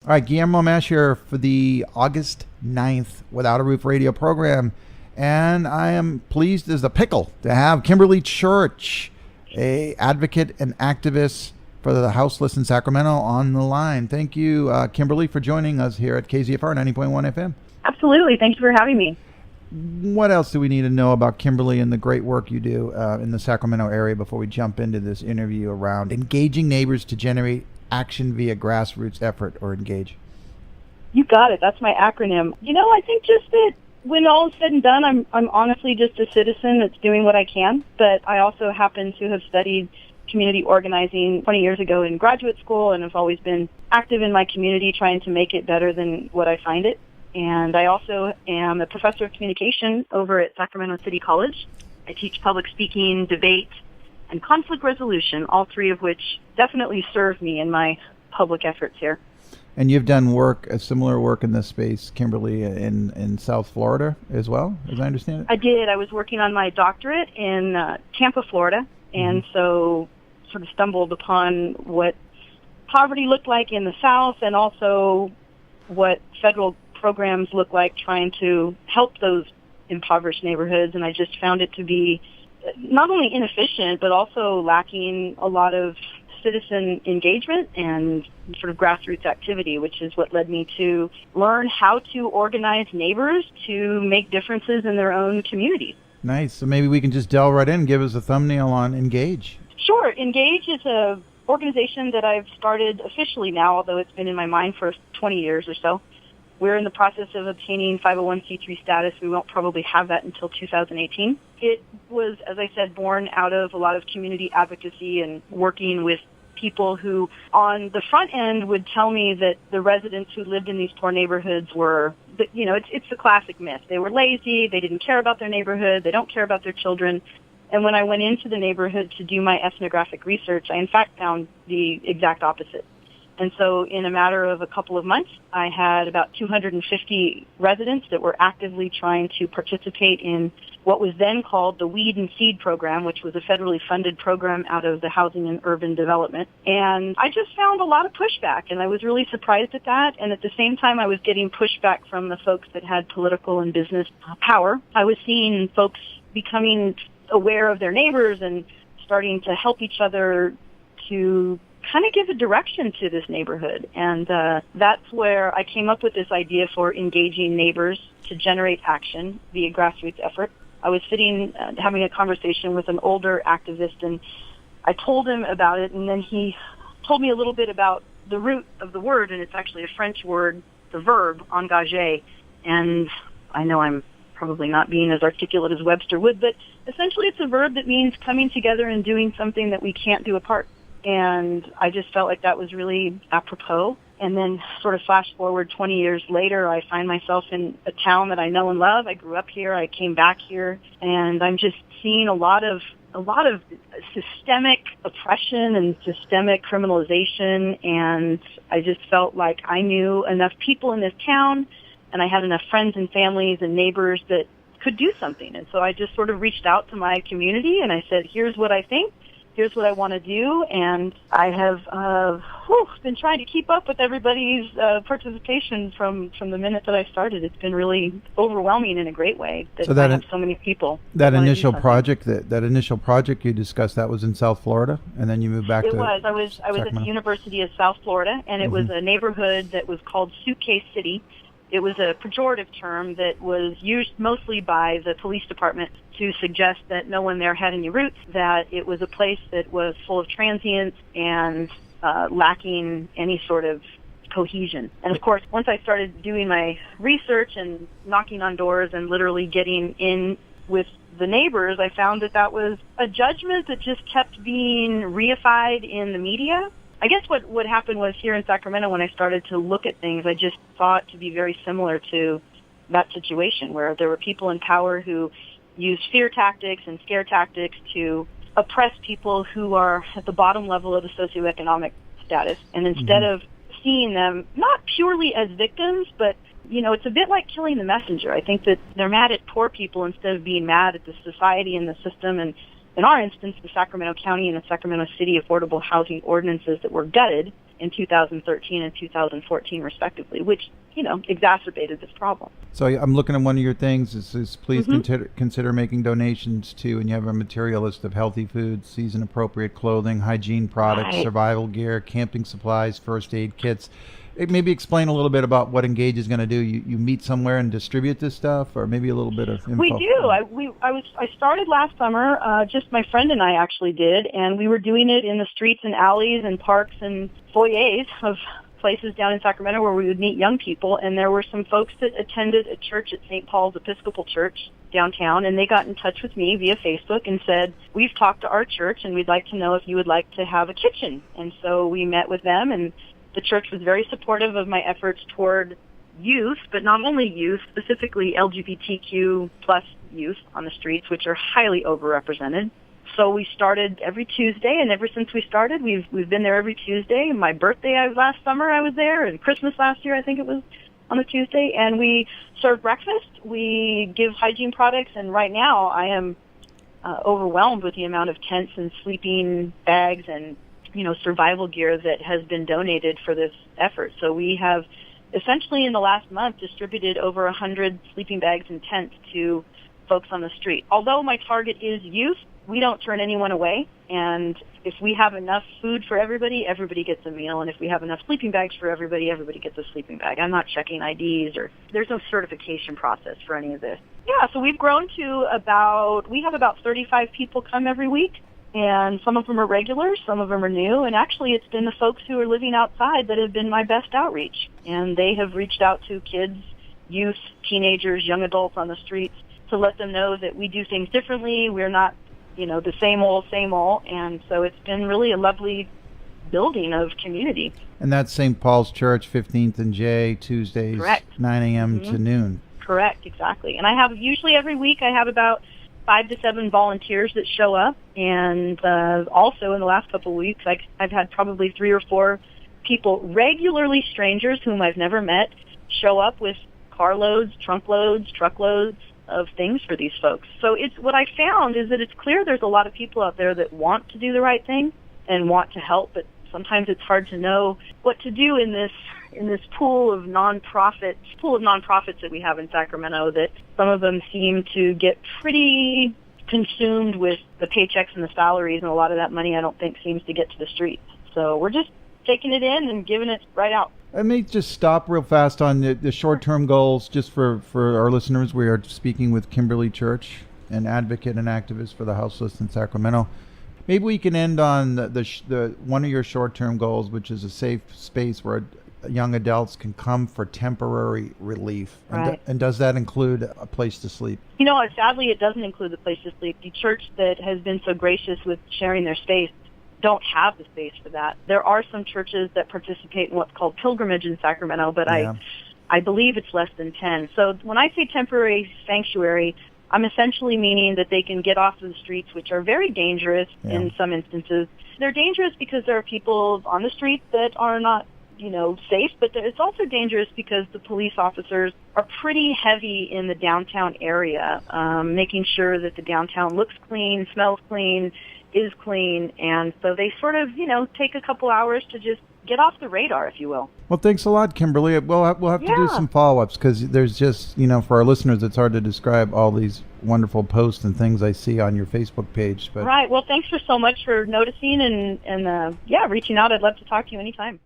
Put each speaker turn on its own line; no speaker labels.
All right, Guillermo Mash here for the August 9th Without a Roof radio program. And I am pleased as a pickle to have Kimberley Church, a advocate and activist for the houseless in Sacramento, on the line. Thank you, Kimberley, for joining us here at KZFR 90.1 FM.
Absolutely. Thank you for having me.
What else do we need to know about Kimberley and the great work you do in the Sacramento area before we jump into this interview around engaging neighbors to generate action via grassroots effort, or engage?
You got it. That's my acronym. I think just that when all is said and done, I'm honestly just a citizen that's doing what I can. But I also happen to have studied community organizing 20 years ago in graduate school, and have always been active in my community trying to make it better than what I find it. And I also am a professor of communication over at Sacramento City College. I teach public speaking, debate, and conflict resolution, all three of which definitely serve me in my public efforts here.
And you've done a similar work in this space, Kimberley, in South Florida as well, as I understand it?
I did. I was working on my doctorate in Tampa, Florida, and so sort of stumbled upon what poverty looked like in the South, and also what federal programs look like trying to help those impoverished neighborhoods. And I just found it to be not only inefficient, but also lacking a lot of citizen engagement and sort of grassroots activity, which is what led me to learn how to organize neighbors to make differences in their own communities.
Nice. So maybe we can just delve right in and give us a thumbnail on Engage.
Sure. Engage is a organization that I've started officially now, although it's been in my mind for 20 years or so. We're in the process of obtaining 501c3 status. We won't probably have that until 2018. It was, as I said, born out of a lot of community advocacy and working with people who, on the front end, would tell me that the residents who lived in these poor neighborhoods were, it's the classic myth. They were lazy. They didn't care about their neighborhood. They don't care about their children. And when I went into the neighborhood to do my ethnographic research, I in fact found the exact opposite. And so in a matter of a couple of months, I had about 250 residents that were actively trying to participate in what was then called the Weed and Seed program, which was a federally funded program out of the Housing and Urban Development. And I just found a lot of pushback, and I was really surprised at that. And at the same time, I was getting pushback from the folks that had political and business power. I was seeing folks becoming aware of their neighbors and starting to help each other to kind of give a direction to this neighborhood. And that's where I came up with this idea for engaging neighbors to generate action via grassroots effort. I was sitting, having a conversation with an older activist, and I told him about it, and then he told me a little bit about the root of the word, and it's actually a French word, the verb, engager. And I know I'm probably not being as articulate as Webster would, but essentially it's a verb that means coming together and doing something that we can't do apart. And I just felt like that was really apropos. And then sort of flash forward 20 years later, I find myself in a town that I know and love. I grew up here. I came back here, and I'm just seeing a lot of systemic oppression and systemic criminalization. And I just felt like I knew enough people in this town, and I had enough friends and families and neighbors that could do something. And so I just sort of reached out to my community, and I said, here's what I think. Here's what I want to do, and I have been trying to keep up with everybody's participation from the minute that I started. It's been really overwhelming in a great way that I have so many people.
That initial project you discussed, that was in South Florida, and then you moved back to
Sacramento. I was at the University of South Florida, and it was a neighborhood that was called Suitcase City. It was a pejorative term that was used mostly by the police department to suggest that no one there had any roots, that it was a place that was full of transients and lacking any sort of cohesion. And of course, once I started doing my research and knocking on doors and literally getting in with the neighbors, I found that was a judgment that just kept being reified in the media. I guess what happened was here in Sacramento, when I started to look at things, I just thought to be very similar to that situation where there were people in power who used fear tactics and scare tactics to oppress people who are at the bottom level of the socioeconomic status. And instead of seeing them not purely as victims, but, it's a bit like killing the messenger. I think that they're mad at poor people instead of being mad at the society and the system, and in our instance, the Sacramento County and the Sacramento City affordable housing ordinances that were gutted in 2013 and 2014, respectively, which, exacerbated this problem.
So I'm looking at one of your things. It says, please consider making donations to, and you have a material list of healthy foods, season-appropriate clothing, hygiene products,
Right.
survival gear, camping supplies, first aid kits. Maybe explain a little bit about what Engage is going to do. You meet somewhere and distribute this stuff, or maybe a little bit of info?
We do. I started last summer. Just my friend and I actually did, and we were doing it in the streets and alleys and parks and foyers of places down in Sacramento where we would meet young people. And there were some folks that attended a church at St. Paul's Episcopal Church downtown, and they got in touch with me via Facebook and said, we've talked to our church and we'd like to know if you would like to have a kitchen. And so we met with them, and the church was very supportive of my efforts toward youth, but not only youth, specifically LGBTQ plus youth on the streets, which are highly overrepresented. So we started every Tuesday, and ever since we started, we've been there every Tuesday. My birthday last summer I was there, and Christmas last year I think it was on a Tuesday, and we serve breakfast. We give hygiene products, and right now I am overwhelmed with the amount of tents and sleeping bags and survival gear that has been donated for this effort. So we have essentially in the last month distributed over 100 sleeping bags and tents to folks on the street. Although my target is youth, we don't turn anyone away. And if we have enough food for everybody, everybody gets a meal. And if we have enough sleeping bags for everybody, everybody gets a sleeping bag. I'm not checking IDs, or there's no certification process for any of this. Yeah, so we've grown to we have about 35 people come every week. And some of them are regulars, some of them are new, and actually it's been the folks who are living outside that have been my best outreach. And they have reached out to kids, youth, teenagers, young adults on the streets to let them know that we do things differently. We're not, the same old. And so it's been really a lovely building of community.
And that's St. Paul's Church, 15th and J, Tuesdays,
Correct.
9 a.m. to noon.
Correct, exactly. And I have usually every week I have about 5 to 7 volunteers that show up, and also in the last couple of weeks I've had probably 3 or 4 people, regularly strangers whom I've never met, show up with carloads, trunkloads, truckloads of things for these folks. So what I found is that it's clear there's a lot of people out there that want to do the right thing and want to help, but sometimes it's hard to know what to do in this pool of nonprofits that we have in Sacramento, that some of them seem to get pretty consumed with the paychecks and the salaries, and a lot of that money I don't think seems to get to the streets. So we're just taking it in and giving it right out.
I may just stop real fast on the short-term goals, just for our listeners. We are speaking with Kimberley Church, an advocate and activist for the houseless in Sacramento. Maybe we can end on the one of your short-term goals, which is a safe space where young adults can come for temporary relief.
Right.
And does that include a place to sleep?
Sadly, it doesn't include the place to sleep. The church that has been so gracious with sharing their space don't have the space for that. There are some churches that participate in what's called pilgrimage in Sacramento, but
Yeah.
I believe it's less than 10. So when I say temporary sanctuary, I'm essentially meaning that they can get off of the streets, which are very dangerous in some instances. They're dangerous because there are people on the streets that are not safe, but it's also dangerous because the police officers are pretty heavy in the downtown area, making sure that the downtown looks clean, smells clean, is clean, and so they sort of, take a couple hours to just get off the radar, if you will.
Well, thanks a lot, Kimberly. We'll have to do some follow-ups, because there's just, for our listeners, it's hard to describe all these wonderful posts and things I see on your Facebook page. But
Right. Well, thanks so much for noticing and reaching out. I'd love to talk to you anytime.